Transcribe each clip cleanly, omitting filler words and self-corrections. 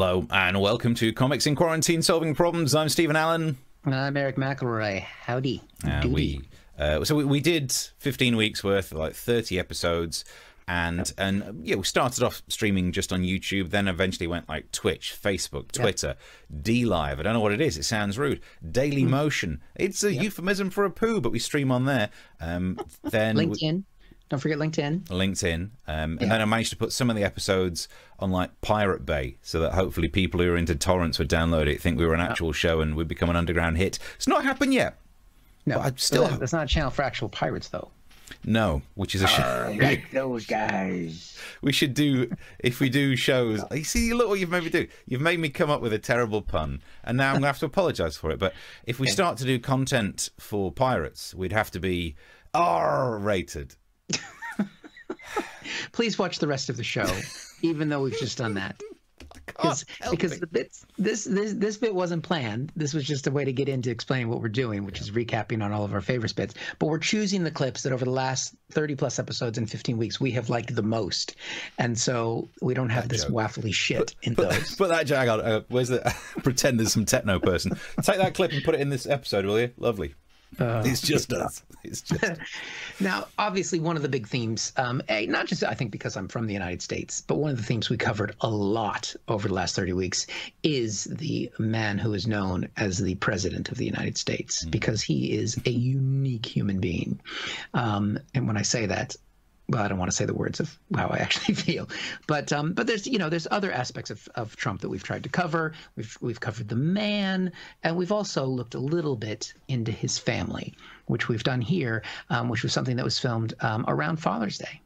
Hello and welcome to Comics in Quarantine Solving Problems. I'm Stephen Allen. And I'm Eric McElroy. Howdy. So we did 15 weeks worth, like 30 episodes, and yeah, we started off streaming just on YouTube, then eventually went like Twitch, Facebook, Twitter, D-Live. I don't know what it is. It sounds rude. Daily Motion. It's a euphemism for a poo, but we stream on there. Then LinkedIn. Don't forget LinkedIn. And then I managed to put some of the episodes on like Pirate Bay, so that hopefully people who are into torrents would download it, think we were an actual show, and we'd become an underground hit. It's not happened yet. No, but that's not a channel for actual pirates, though. No, which is a shame. Like those guys. We should do, if we do shows. You see, look what you've made me do. You've made me come up with a terrible pun, and now I'm going to have to apologise for it. But if we start to do content for pirates, we'd have to be R-rated. Please watch the rest of the show, even though we've just done that. Because the bits, this bit wasn't planned. This was just a way to get into explaining what we're doing, which is recapping on all of our favorite bits. But we're choosing the clips that over the last 30+ episodes in 15 weeks we have liked the most, and so we don't have this waffly shit in those. Put that jag on. Where's the pretend there's some techno person? Take that clip and put it in this episode, will you? Lovely. It's just us. It's just now, obviously, one of the big themes, not just I think because I'm from the United States, but one of the themes we covered a lot over the last 30 weeks is the man who is known as the President of the United States, because he is a unique human being. And when I say that, well, I don't want to say the words of how I actually feel, but there's there's other aspects of Trump that we've tried to cover. We've covered the man, and we've also looked a little bit into his family, which we've done here, which was something that was filmed around Father's Day.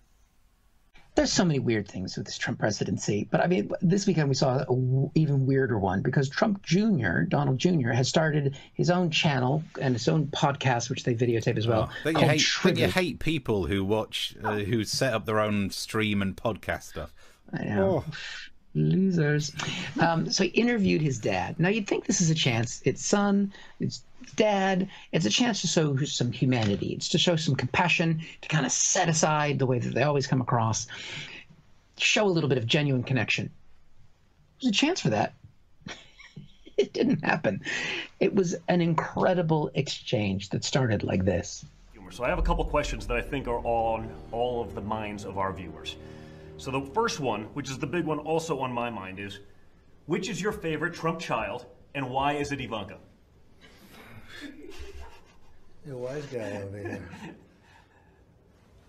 There's so many weird things with this Trump presidency, but I mean, this weekend we saw an even weirder one, because Trump Jr., Donald Jr., has started his own channel and his own podcast, which they videotape as well. Don't you hate people who watch, who set up their own stream and podcast stuff? I know. Oh. Losers. So he interviewed his dad. Now, you'd think this is a chance. It's son, it's dad. It's a chance to show some humanity. It's to show some compassion, to kind of set aside the way that they always come across, show a little bit of genuine connection. There's a chance for that. It didn't happen. It was an incredible exchange that started like this. So I have a couple questions that I think are on all of the minds of our viewers. So the first one, which is the big one also on my mind, is which is your favorite Trump child, and why is it Ivanka? The wise guy over here.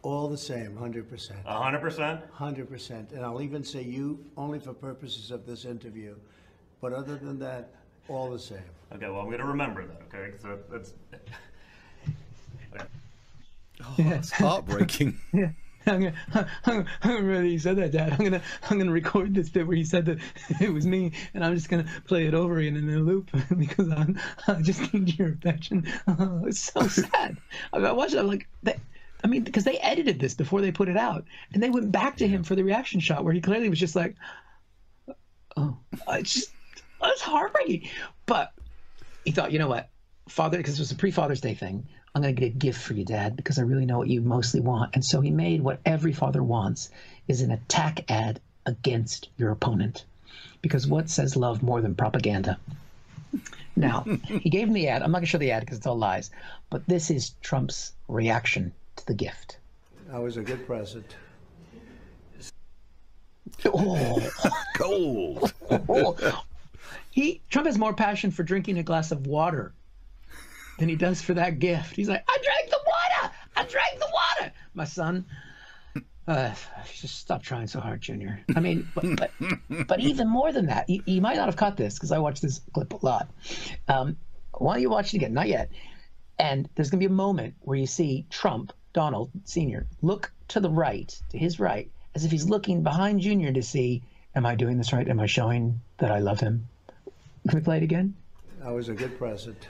All the same, 100%. 100%? 100%. And I'll even say you only for purposes of this interview. But other than that, all the same. Okay, well, I'm going to remember that, okay? So that's... Okay. Oh, it's heartbreaking. Yeah. I'm gonna remember he said that, Dad. I'm gonna record this bit where he said that it was me, and I'm just gonna play it over again in a loop because I just need your affection. Oh, it's so sad. I watched it. I'm like, because they edited this before they put it out, and they went back to him for the reaction shot where he clearly was just like, oh, it's heartbreaking. But he thought, you know what, Father, because it was a pre-Father's Day thing. I'm going to get a gift for you, Dad, because I really know what you mostly want. And so he made what every father wants, is an attack ad against your opponent. Because what says love more than propaganda? Now, he gave him the ad. I'm not going to show the ad because it's all lies. But this is Trump's reaction to the gift. That was a good present. Oh, cold. Trump has more passion for drinking a glass of water than he does for that gift. He's like, I drank the water! I drank the water! My son, just stop trying so hard, Junior. I mean, but even more than that, you might not have caught this because I watched this clip a lot. Why don't you watch it again? Not yet. And there's going to be a moment where you see Trump, Donald Sr., look to the right, to his right, as if he's looking behind Junior to see, am I doing this right? Am I showing that I love him? Can we play it again? That was a good present.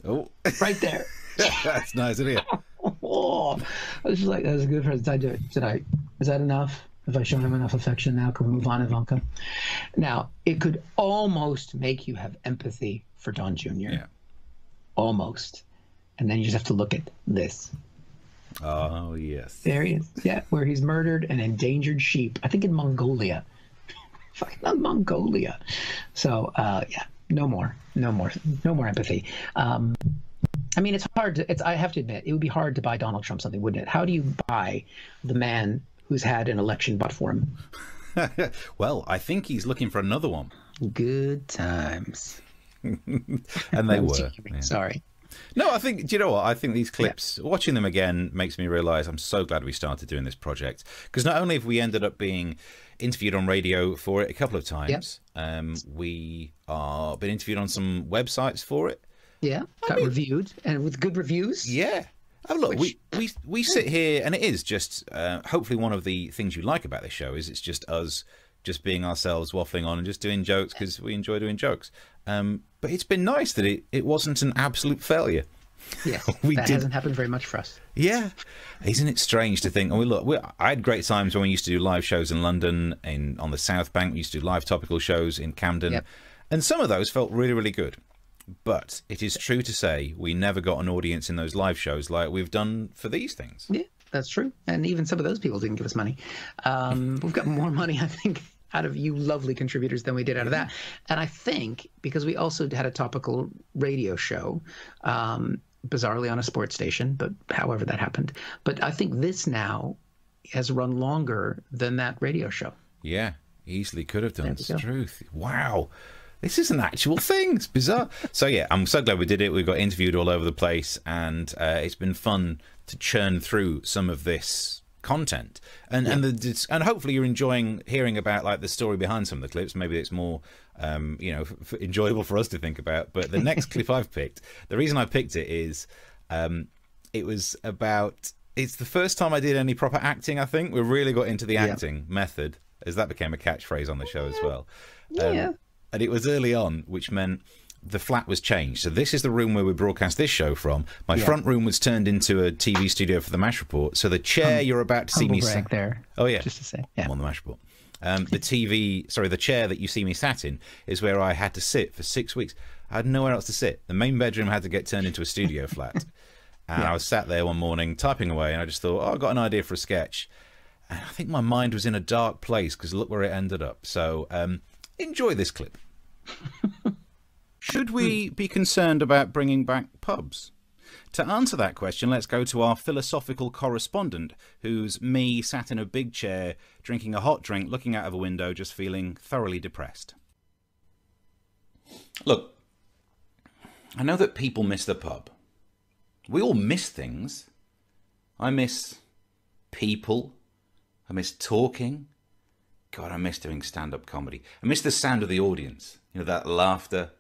Oh, right there. That's nice, isn't it? Oh, I was just like, that was a good present. I do it tonight. Is that enough? Have I shown him enough affection now? Can we move on, Ivanka? Now, it could almost make you have empathy for Don Jr. Yeah. Almost. And then you just have to look at this. Oh, yes. There he is. Yeah, where he's murdered an endangered sheep, I think in Mongolia. fucking Mongolia. So yeah, no more empathy. I mean, it's hard to. I have to admit, it would be hard to buy Donald Trump something, wouldn't it? How do you buy the man who's had an election bought for him? Well, I think he's looking for another one. Good times. And they were. Yeah. Sorry. No, I think, do you know what? I think these clips, watching them again, makes me realise I'm so glad we started doing this project. Because not only have we ended up being interviewed on radio for it a couple of times, we are been interviewed on some websites for it. Yeah, got reviewed, and with good reviews. Yeah. Oh, look, we sit here, and it is just, hopefully one of the things you like about this show is it's just us just being ourselves, waffling on and just doing jokes because we enjoy doing jokes. But it's been nice that it wasn't an absolute failure. Yes, that hasn't happened very much for us. Yeah. Isn't it strange to think, I had great times when we used to do live shows in London, on the South Bank. We used to do live topical shows in Camden. And some of those felt really, really good. But it is true to say we never got an audience in those live shows like we've done for these things. Yeah, that's true. And even some of those people didn't give us money. We've got more money, I think, out of you lovely contributors than we did out of that. And I think because we also had a topical radio show, bizarrely on a sports station, but however that happened. But I think this now has run longer than that radio show. Yeah, easily could have done. It's the truth. Wow. This is an actual thing. It's bizarre. So, yeah, I'm so glad we did it. We got interviewed all over the place, and it's been fun to churn through some of this content. And hopefully you're enjoying hearing about like the story behind some of the clips. Maybe it's more, enjoyable for us to think about. But the next clip I've picked, the reason I picked it is it was about... It's the first time I did any proper acting, I think. We really got into the acting method, as that became a catchphrase on the show as well. And it was early on, which meant the flat was changed. So this is the room where we broadcast this show from. My front room was turned into a TV studio for the MASH Report. So the chair you're about to see me sat there. Oh, yeah. Just to say. I'm on the MASH Report. The chair that you see me sat in is where I had to sit for 6 weeks. I had nowhere else to sit. The main bedroom had to get turned into a studio flat. And I was sat there one morning typing away, and I just thought, I've got an idea for a sketch. And I think my mind was in a dark place because look where it ended up. So enjoy this clip. Should we be concerned about bringing back pubs? To answer that question, let's go to our philosophical correspondent, who's me sat in a big chair, drinking a hot drink, looking out of a window, just feeling thoroughly depressed. Look, I know that people miss the pub. We all miss things. I miss people. I miss talking. God, I miss doing stand-up comedy. I miss the sound of the audience. You know, that laughter,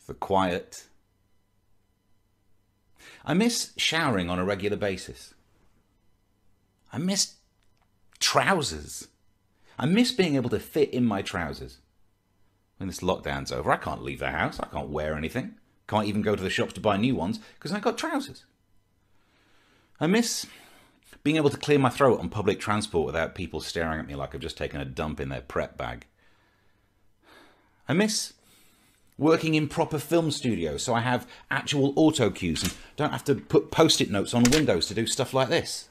the quiet. I miss showering on a regular basis. I miss trousers. I miss being able to fit in my trousers. When this lockdown's over, I can't leave the house. I can't wear anything. Can't even go to the shops to buy new ones because I've got trousers. I miss being able to clear my throat on public transport without people staring at me like I've just taken a dump in their prep bag. I miss working in proper film studios so I have actual auto cues and don't have to put post-it notes on windows to do stuff like this.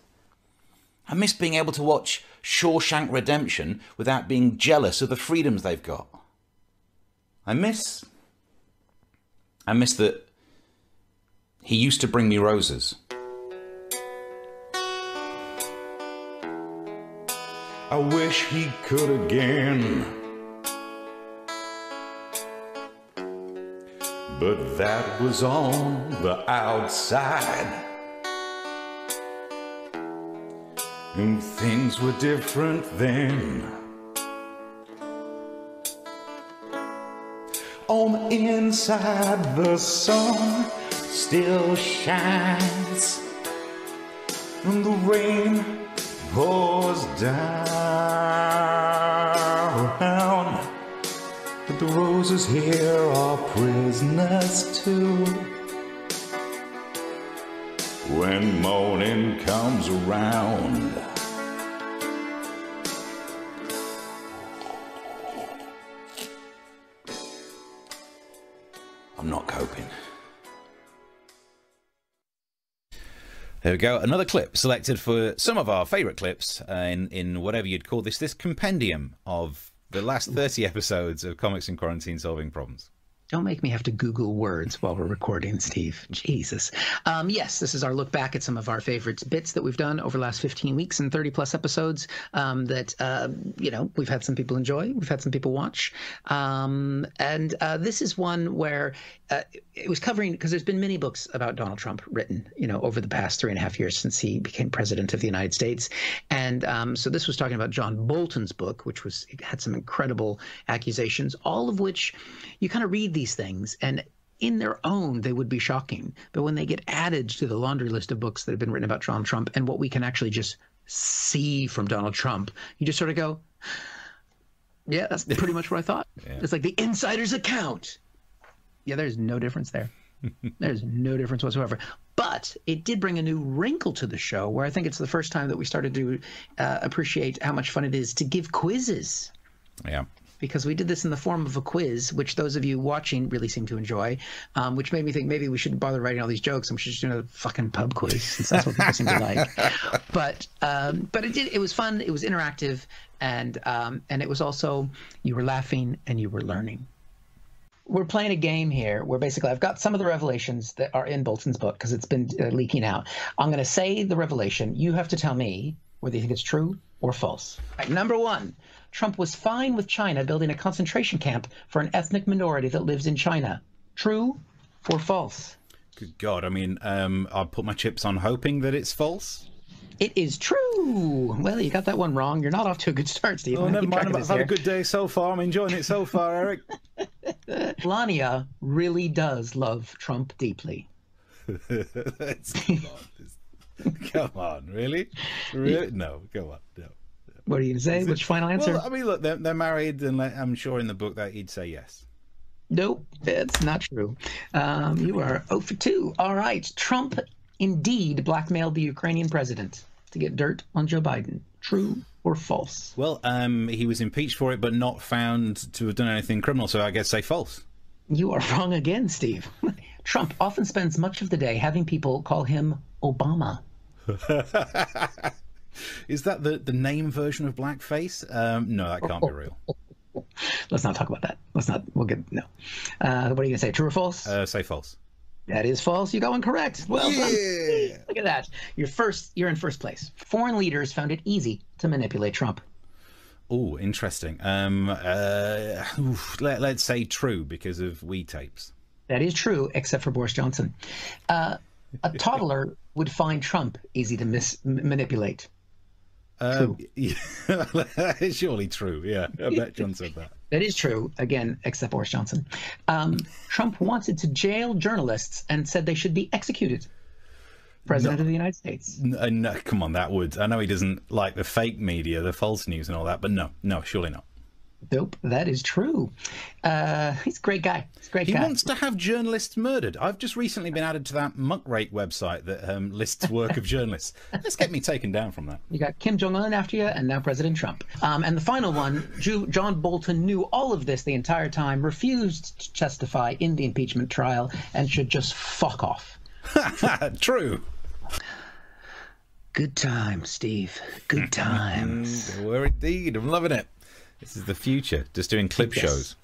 I miss being able to watch Shawshank Redemption without being jealous of the freedoms they've got. I miss that he used to bring me roses. I wish he could again. But that was on the outside. And things were different then. On the inside, the sun still shines, and the rain pours down. But the roses here are prisoners too. When morning comes around, I'm not coping. There we go, another clip selected for some of our favourite clips in whatever you'd call this compendium of The last 30 episodes of Comics in Quarantine Solving Problems. Don't make me have to Google words while we're recording, Steve. Jesus. Yes, this is our look back at some of our favorite bits that we've done over the last 15 weeks and 30 plus episodes that, we've had some people enjoy. We've had some people watch. And this is one where it was covering, because there's been many books about Donald Trump written, over the past 3.5 years since he became president of the United States. And so this was talking about John Bolton's book, which had some incredible accusations, all of which you kind of read these things and in their own they would be shocking, but when they get added to the laundry list of books that have been written about Donald Trump and what we can actually just see from Donald Trump, you just sort of go, yeah, that's pretty much what I thought. Yeah. It's like the insider's account. Yeah, there's no difference there. There's no difference whatsoever. But it did bring a new wrinkle to the show where I think it's the first time that we started to appreciate how much fun it is to give quizzes. Yeah. Because we did this in the form of a quiz, which those of you watching really seem to enjoy, which made me think maybe we shouldn't bother writing all these jokes and we should just do another fucking pub quiz, since that's what people seem to like. But it was fun, it was interactive, and it was also, you were laughing and you were learning. We're playing a game here where basically I've got some of the revelations that are in Bolton's book because it's been leaking out. I'm going to say the revelation. You have to tell me whether you think it's true or false. Right, number one. Trump was fine with China building a concentration camp for an ethnic minority that lives in China. True or false? Good God. I mean, I'll put my chips on hoping that it's false. It is true. Well, you got that one wrong. You're not off to a good start, Steve. Oh, never mind. I've had a good day so far. I'm enjoying it so far, Eric. Melania really does love Trump deeply. Come on, really? Really? No, come on, no. What are you going to say? Which final answer? Well, I mean, look, they're married, and I'm sure in the book that he'd say yes. Nope, that's not true. You are 0 for 2. All right. Trump indeed blackmailed the Ukrainian president to get dirt on Joe Biden. True or false? Well, he was impeached for it, but not found to have done anything criminal, so I guess say false. You are wrong again, Steve. Trump often spends much of the day having people call him Obama. Is that the name version of blackface? No, that can't be real. Let's not talk about that. We'll get, no. What are you going to say, true or false? Say false. That is false. You got one correct. Well done. Look at that. You're in first place. Foreign leaders found it easy to manipulate Trump. Oh, interesting. Let's say true because of Wii tapes. That is true, except for Boris Johnson. A toddler would find Trump easy to manipulate. True. Yeah, that is surely true. Yeah, I bet John said that. That is true, again, except Boris Johnson. Trump wanted to jail journalists and said they should be executed. President of the United States. No, come on, that would. I know he doesn't like the fake media, the false news and all that, but no, surely not. Nope, that is true. He's a great guy. He wants to have journalists murdered. I've just recently been added to that muckrake website that lists work of journalists. Let's get me taken down from that. You got Kim Jong-un after you, and now President Trump. And the final one, John Bolton knew all of this the entire time, refused to testify in the impeachment trial, and should just fuck off. True. Good times, Steve. Good times. We're indeed. I'm loving it. This is the future, just doing clip shows.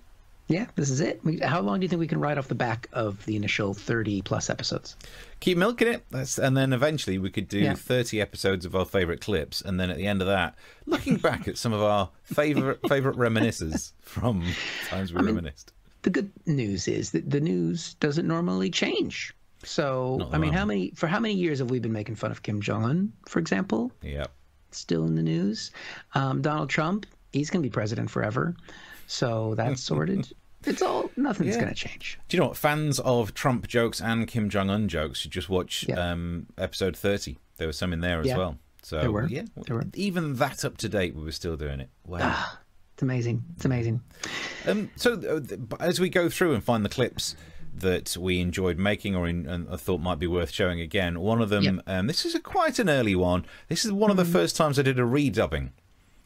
Yeah, this is it. How long do you think we can ride off the back of the initial 30-plus episodes? Keep milking it. And then eventually we could do 30 episodes of our favourite clips. And then at the end of that, looking back at some of our favourite reminiscences from times we reminisced. The good news is that the news doesn't normally change. So, I mean, how many years have we been making fun of Kim Jong-un, for example? Yep. Still in the news. Donald Trump. He's going to be president forever. So that's sorted. Nothing's going to change. Do you know what? Fans of Trump jokes and Kim Jong-un jokes should just watch episode 30. There was some in there as well. So there were. Even that up to date, we were still doing it. Wow. It's amazing. It's amazing. So as we go through and find the clips that we enjoyed making or I thought might be worth showing again, one of them, this is quite an early one. This is one of the first times I did a redubbing.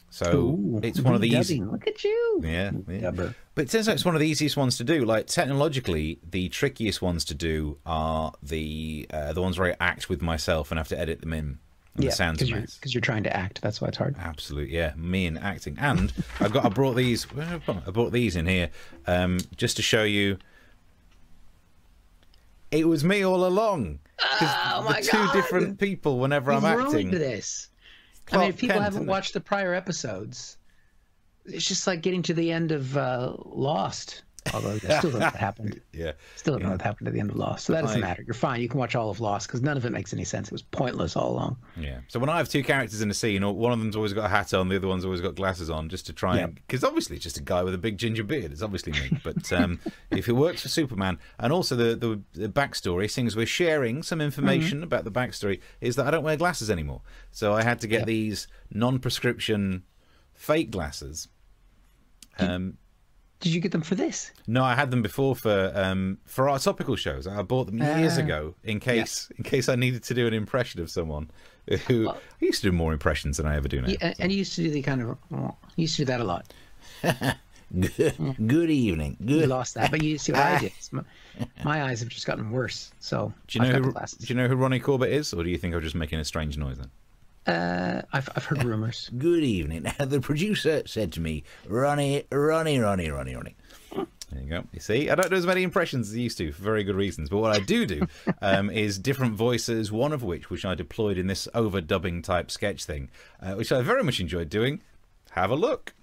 So it's one of the easy. Look at you. Yeah. But it turns out it's one of the easiest ones to do. Like technologically, the trickiest ones to do are the ones where I act with myself and have to edit them in. And the sounds a mess. Because you're trying to act. That's why it's hard. Absolutely, yeah. Me and acting. And I brought these. I brought these in here just to show you. It was me all along. Oh my God! Two different people whenever I'm acting. This. I mean, if people haven't watched the prior episodes, it's just like getting to the end of Lost. Although I still don't know what happened. Yeah. Still don't know what happened at the end of Lost. So that doesn't matter. You're fine. You can watch all of Lost because none of it makes any sense. It was pointless all along. Yeah. So when I have two characters in a scene, one of them's always got a hat on, the other one's always got glasses on, just to try and... Because obviously it's just a guy with a big ginger beard. It's obviously me. But if it works for Superman, and also the backstory, seeing as we're sharing some information about the backstory, is that I don't wear glasses anymore. So I had to get these non-prescription fake glasses. Did you get them for this? No, I had them before for our topical shows. I bought them years ago in case I needed to do an impression of someone who I used to do more impressions than I ever do now. Yeah, and you used to do the kind of you used to do that a lot. Good evening. Good. You lost that, but you see what I did. My eyes have just gotten worse. So do you know who Ronnie Corbett is, or do you think I'm just making a strange noise then? I've heard rumors. Good evening. The producer said to me, Ronnie. There you go. You see, I don't do as many impressions as I used to for very good reasons. But what I do is different voices, one of which I deployed in this overdubbing type sketch thing, which I very much enjoyed doing. Have a look.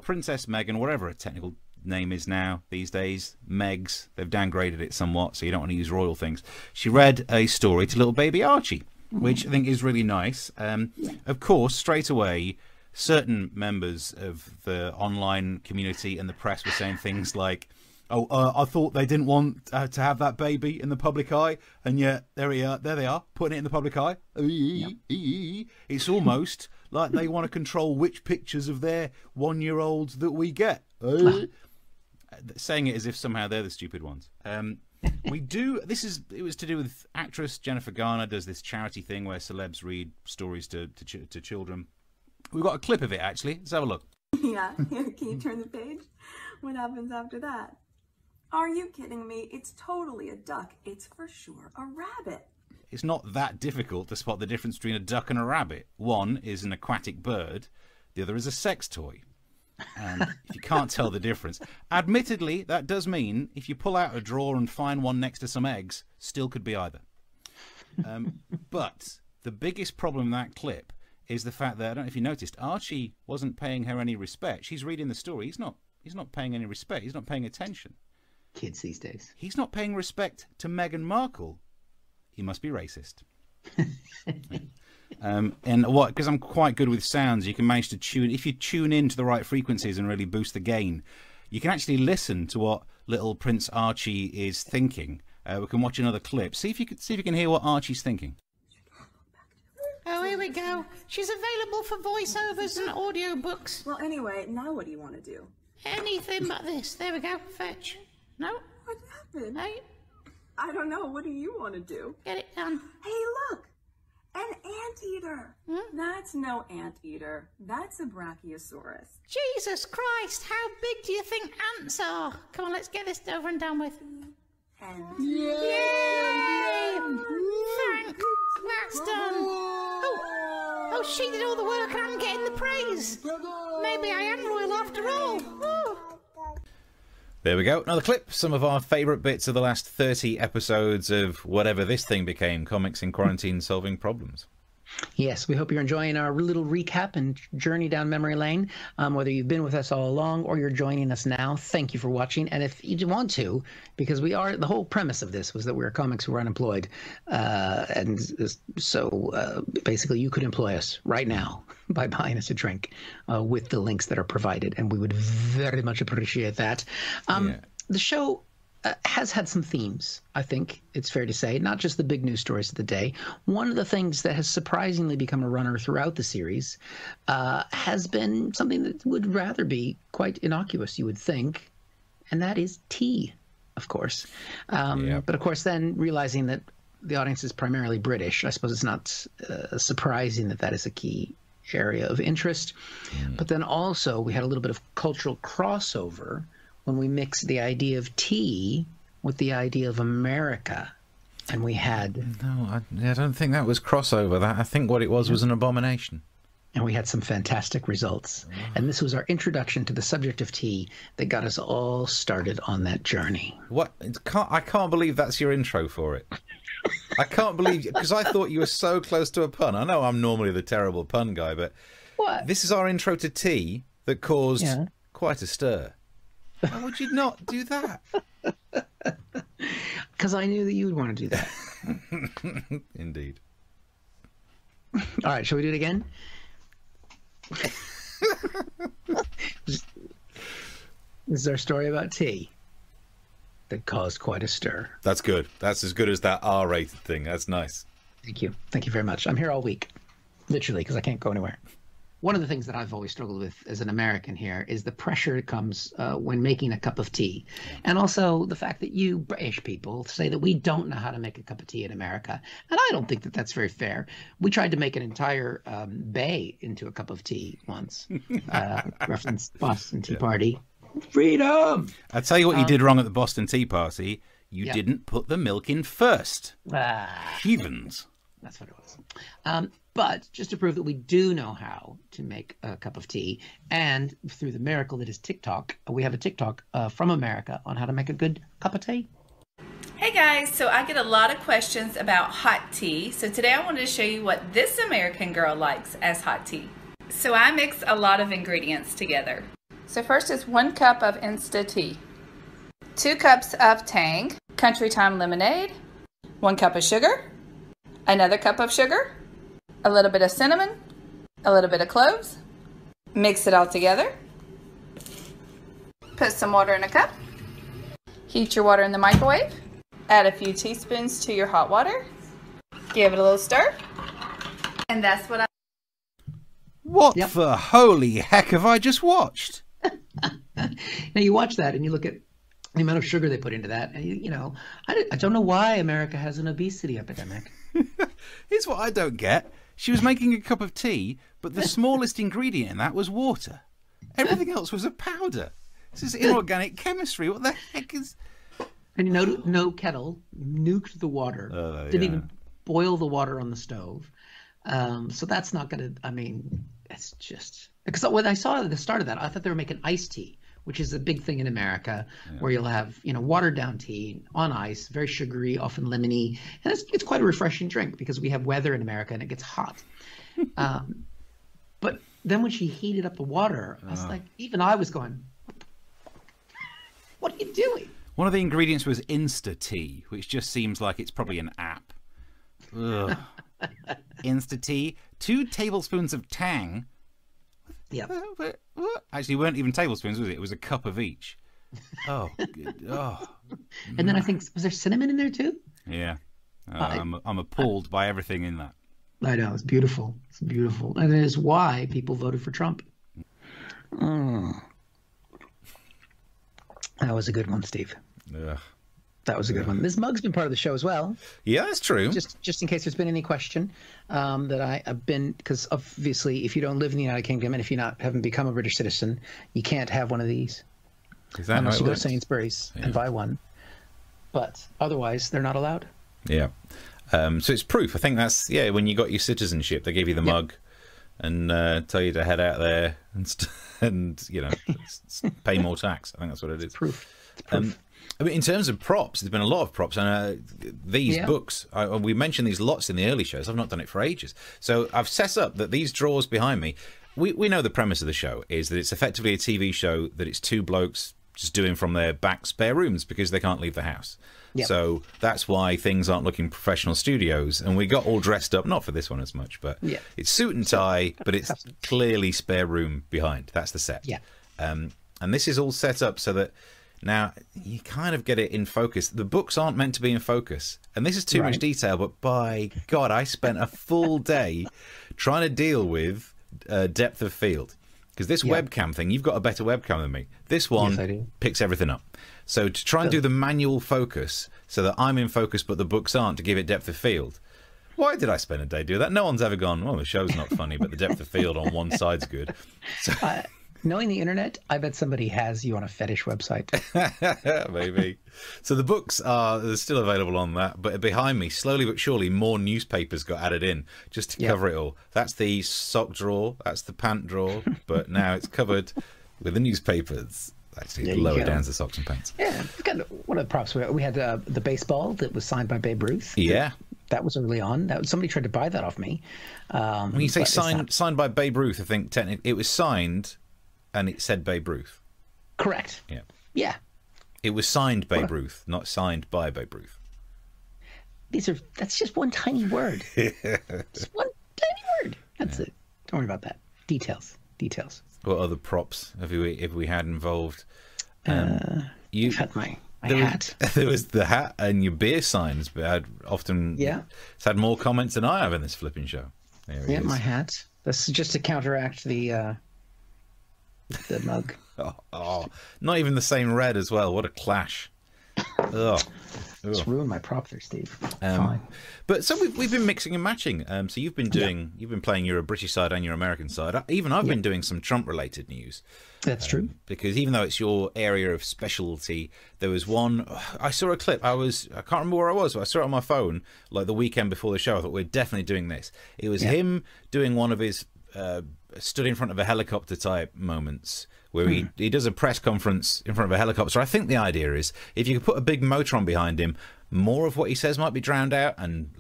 Princess Meghan, whatever her technical name is now these days, Megs, they've downgraded it somewhat, so you don't want to use royal things. She read a story to little baby Archie, which I think is really nice. Of course, straight away, certain members of the online community and the press were saying things like, "Oh, I thought they didn't want to have that baby in the public eye, and yet there they are, putting it in the public eye. It's almost like they want to control which pictures of their 1-year-olds that we get." Saying it as if somehow they're the stupid ones. It was to do with actress Jennifer Garner does this charity thing where celebs read stories to children. We've got a clip of it, actually. Let's have a look. Yeah, can you turn the page? What happens after that? Are you kidding me? It's totally a duck. It's for sure a rabbit. It's not that difficult to spot the difference between a duck and a rabbit. One is an aquatic bird, the other is a sex toy. And if you can't tell the difference, admittedly, that does mean if you pull out a drawer and find one next to some eggs, still could be either. But the biggest problem in that clip is the fact that, I don't know if you noticed, Archie wasn't paying her any respect. She's reading the story. He's not paying any respect. He's not paying attention. Kids these days. He's not paying respect to Meghan Markle. He must be racist. And what? Because I'm quite good with sounds, you can manage to tune. If you tune into the right frequencies and really boost the gain, you can actually listen to what little Prince Archie is thinking. We can watch another clip. See if you can hear what Archie's thinking. Oh, here we go. She's available for voiceovers and audiobooks. Well, anyway, now what do you want to do? Anything but this. There we go. Fetch. No? What happened? Hey, I don't know. What do you want to do? get it done. Hey, look! An anteater. That's no anteater. That's a brachiosaurus. Jesus Christ, how big do you think ants are? Come on, let's get this over and done with. And Yay! Thank. That's done. Oh, she did all the work and I'm getting the praise. Maybe I am royal after all. Ooh. There we go. Another clip. Some of our favourite bits of the last 30 episodes of whatever this thing became, Comics in Quarantine Solving Problems. Yes, we hope you're enjoying our little recap and journey down memory lane. Whether you've been with us all along or you're joining us now, thank you for watching. And if you want to, because the whole premise of this was that we were comics who were unemployed. So basically you could employ us right now by buying us a drink with the links that are provided. And we would very much appreciate that. The show has had some themes, I think it's fair to say, not just the big news stories of the day. One of the things that has surprisingly become a runner throughout the series has been something that would rather be quite innocuous, you would think, and that is tea, of course. But of course, then realizing that the audience is primarily British, I suppose it's not surprising that that is a key area of interest. But then also we had a little bit of cultural crossover when we mix the idea of tea with the idea of America. And we had... No, I don't think that was crossover. I think what it was an abomination. And we had some fantastic results. And this was our introduction to the subject of tea that got us all started on that journey. What? I can't believe that's your intro for it. I can't believe... Because I thought you were so close to a pun. I know I'm normally the terrible pun guy, but... What? This is our intro to tea that caused quite a stir. Why would you not do that? Because I knew that you would want to do that. Indeed. All right, shall we do it again? This is our story about tea that caused quite a stir. That's good. That's as good as that R-rated thing. That's nice. Thank you. Thank you very much. I'm here all week, literally, because I can't go anywhere. One of the things that I've always struggled with as an American here is the pressure that comes when making a cup of tea. And also the fact that you British people say that we don't know how to make a cup of tea in America. And I don't think that that's very fair. We tried to make an entire bay into a cup of tea once. Reference Boston Tea Party. Freedom! I'll tell you what you did wrong at the Boston Tea Party. You didn't put the milk in first. Heathens. That's what it was. But just to prove that we do know how to make a cup of tea, and through the miracle that is TikTok, we have a TikTok from America on how to make a good cup of tea. Hey guys, so I get a lot of questions about hot tea. So today I wanted to show you what this American girl likes as hot tea. So I mix a lot of ingredients together. So first is 1 cup of Insta tea, 2 cups of Tang Country Time lemonade, 1 cup of sugar, another cup of sugar, a little bit of cinnamon, a little bit of cloves. Mix it all together. Put some water in a cup. Heat your water in the microwave. Add a few teaspoons to your hot water. Give it a little stir. And that's what I... What the holy heck have I just watched? Now you watch that and you look at the amount of sugar they put into that, and you know, I don't know why America has an obesity epidemic. Here's what I don't get. She was making a cup of tea, but the smallest ingredient in that was water. Everything else was a powder. This is inorganic chemistry. What the heck is... And no kettle, nuked the water, didn't even boil the water on the stove. So that's not going to, I mean, it's just... Because when I saw at the start of that, I thought they were making iced tea, which is a big thing in America, where you'll have, you know, watered down tea on ice, very sugary, often lemony, and it's quite a refreshing drink because we have weather in America and it gets hot. But then when she heated up the water, I was like, even I was going, what are you doing? One of the ingredients was Insta tea, which just seems like it's probably an app. Ugh. Insta tea, 2 tablespoons of Tang. Yeah. Actually, weren't even tablespoons, was it? It was a cup of each. Oh, good. Oh. And then I think, was there cinnamon in there too? Yeah. I'm appalled by everything in that. I know, it's beautiful. It's beautiful. And it is why people voted for Trump. That was a good one, Steve. Ugh. That was a good one. This mug's been part of the show as well. Yeah, that's true. Just in case there's been any question that I've been, because obviously if you don't live in the United Kingdom and if you haven't become a British citizen, you can't have one of these. Is that unless how it you go to works? Sainsbury's and buy one. But otherwise, they're not allowed. Yeah. So it's proof. I think that's, when you got your citizenship, they gave you the mug and tell you to head out there and you know, pay more tax. I think that's what it is. Proof. It's proof. I mean, in terms of props, there's been a lot of props, and these books, we mentioned these lots in the early shows. I've not done it for ages. So I've set up that these drawers behind me, we know the premise of the show is that it's effectively a TV show that it's 2 blokes just doing from their back spare rooms because they can't leave the house. Yep. So that's why things aren't looking professional studios. And we got all dressed up, not for this one as much, but it's suit and tie, but it's clearly spare room behind. That's the set. Yeah. And this is all set up so that now you kind of get it in focus. The books aren't meant to be in focus. And this is too much detail, but by God, I spent a full day trying to deal with depth of field. Because this webcam thing, you've got a better webcam than me. This one picks everything up. So to try and do the manual focus so that I'm in focus but the books aren't, to give it depth of field. Why did I spend a day doing that? No one's ever gone, oh, the show's not funny, but the depth of field on one side's good. So, Knowing the internet, I bet somebody has you on a fetish website. Maybe. So the books are still available on that, but behind me, slowly but surely, more newspapers got added in just to cover it all. That's the sock drawer, that's the pant drawer, but now it's covered with the newspapers. Actually, the lower down's the socks and pants. Yeah, it's got one of the props. We had the baseball that was signed by Babe Ruth. Yeah. That was early on. Somebody tried to buy that off me. When you say signed by Babe Ruth, I think technically it was signed and it said Babe Ruth. Correct. Yeah. Yeah. It was signed Babe Ruth, not signed by Babe Ruth. That's just one tiny word. Just one tiny word. That's it. Don't worry about that. Details. What other props have we had involved? I've had my hat. There was the hat and your beer signs, but I'd often it's had more comments than I have in this flipping show. There my hat. This is just to counteract the mug. Oh, not even the same red as well. What a clash. Ugh. It's ruined my prop there, Steve. Fine. But so we've been mixing and matching. So you've been playing your British side and your American side. Even I've been doing some Trump-related news. That's true. Because even though it's your area of specialty, there was one. I saw a clip. I can't remember where I was, but I saw it on my phone like the weekend before the show. I thought we're definitely doing this. It was him doing one of his stood in front of a helicopter type moments where he does a press conference in front of a helicopter. I think the idea is if you could put a big motor on behind him, more of what he says might be drowned out, and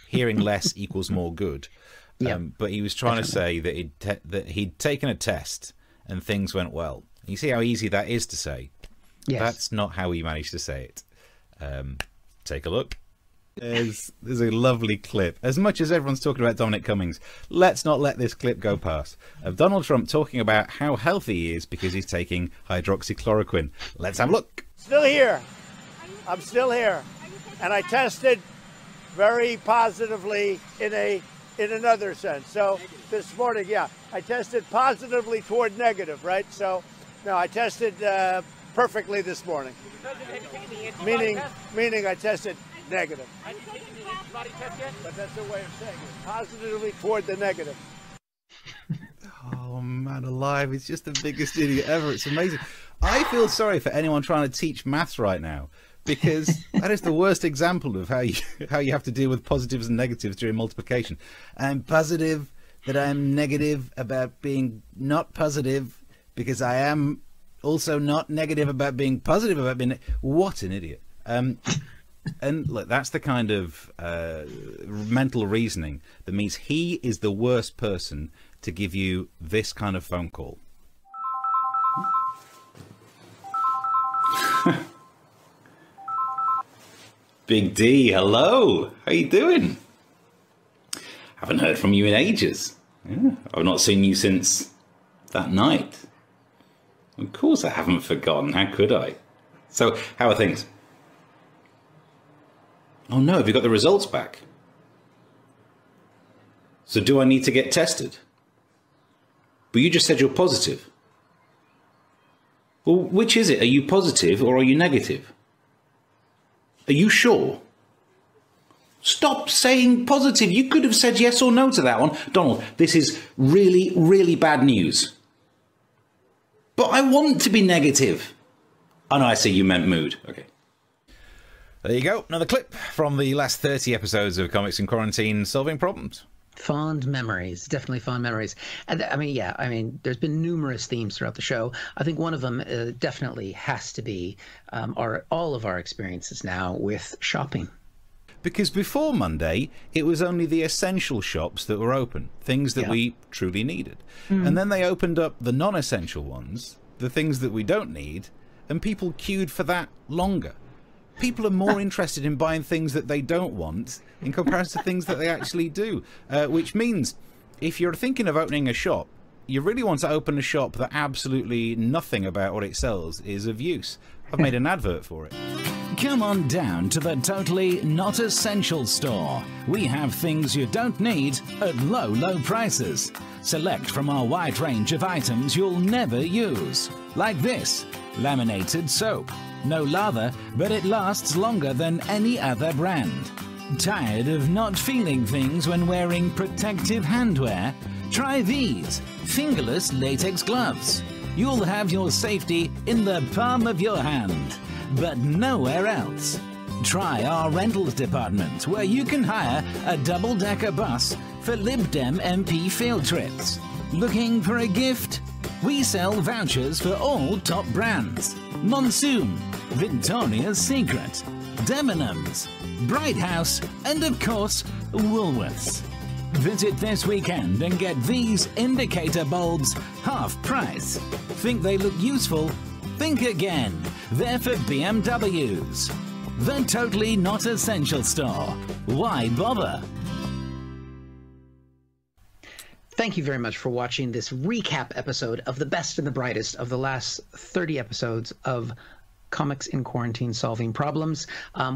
hearing less equals more good. But he was trying to say that he'd taken a test and things went well. You see how easy that is to say? Yes. That's not how he managed to say it. Take a look. There's a lovely clip. As much as everyone's talking about Dominic Cummings, let's not let this clip go past of Donald Trump talking about how healthy he is because he's taking hydroxychloroquine. Let's have a look. Still here. I'm still here. And I tested very positively in another sense. So this morning, I tested positively toward negative, right? So, no, I tested perfectly this morning. Meaning I tested negative. But that's the way of saying it. Positively toward the negative. Oh, man alive. It's just the biggest idiot ever. It's amazing. I feel sorry for anyone trying to teach maths right now, because that is the worst example of how you have to deal with positives and negatives during multiplication. I'm positive that I'm negative about being not positive because I am also not negative about being positive about being... What an idiot. And look, that's the kind of mental reasoning that means he is the worst person to give you this kind of phone call. Big D, hello. How you doing? Haven't heard from you in ages. Yeah, I've not seen you since that night. Of course I haven't forgotten. How could I? So, how are things? Oh no, have you got the results back? So do I need to get tested? But you just said you're positive. Well, which is it? Are you positive or are you negative? Are you sure? Stop saying positive. You could have said yes or no to that one. Donald, this is really, really bad news. But I want to be negative. Oh no, I see you meant mood. Okay. There you go. Another clip from the last 30 episodes of Comics in Quarantine Solving Problems. Fond memories, definitely fond memories. And I mean, there's been numerous themes throughout the show. I think one of them definitely has to be all of our experiences now with shopping. Because before Monday, it was only the essential shops that were open, things that we truly needed. And then they opened up the non-essential ones, the things that we don't need, and people queued for that longer. People are more interested in buying things that they don't want in comparison to things that they actually do, which means if you're thinking of opening a shop, you really want to open a shop that absolutely nothing about what it sells is of use. I've made an advert for it. Come on down to the totally not essential store. We have things you don't need at low, low prices. Select from our wide range of items you'll never use. Like this, laminated soap. No lather, but it lasts longer than any other brand. Tired of not feeling things when wearing protective handwear? Try these fingerless latex gloves. you'll have your safety in the palm of your hand, but nowhere else. Try our rentals department, where you can hire a double-decker bus for Lib Dem MP field trips. Looking for a gift? We sell vouchers for all top brands. Monsoon, Victoria's Secret, Debenhams, Bright House, and of course, Woolworths. Visit this weekend and get these indicator bulbs half price. Think they look useful? Think again. They're for BMWs. The Totally Not Essential Store. Why bother? Thank you very much for watching this recap episode of the best and the brightest of the last 30 episodes of Comics in Quarantine Solving Problems.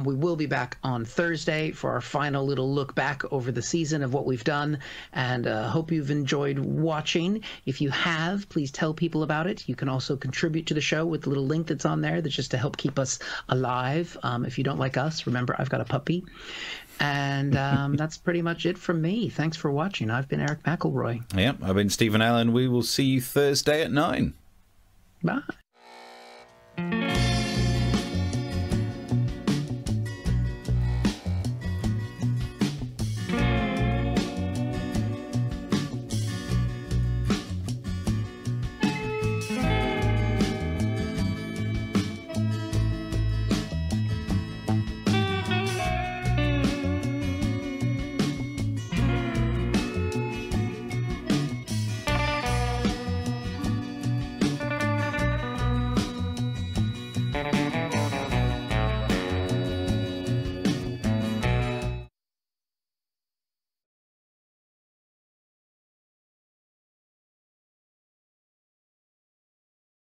We will be back on Thursday for our final little look back over the season of what we've done, and hope you've enjoyed watching. If you have, please tell people about it. You can also contribute to the show with the little link that's on there that's just to help keep us alive. If you don't like us, remember, I've got a puppy. And that's pretty much it from me. Thanks for watching. I've been Eric McElroy. Yep, I've been Stephen Allen. We will see you Thursday at 9. Bye.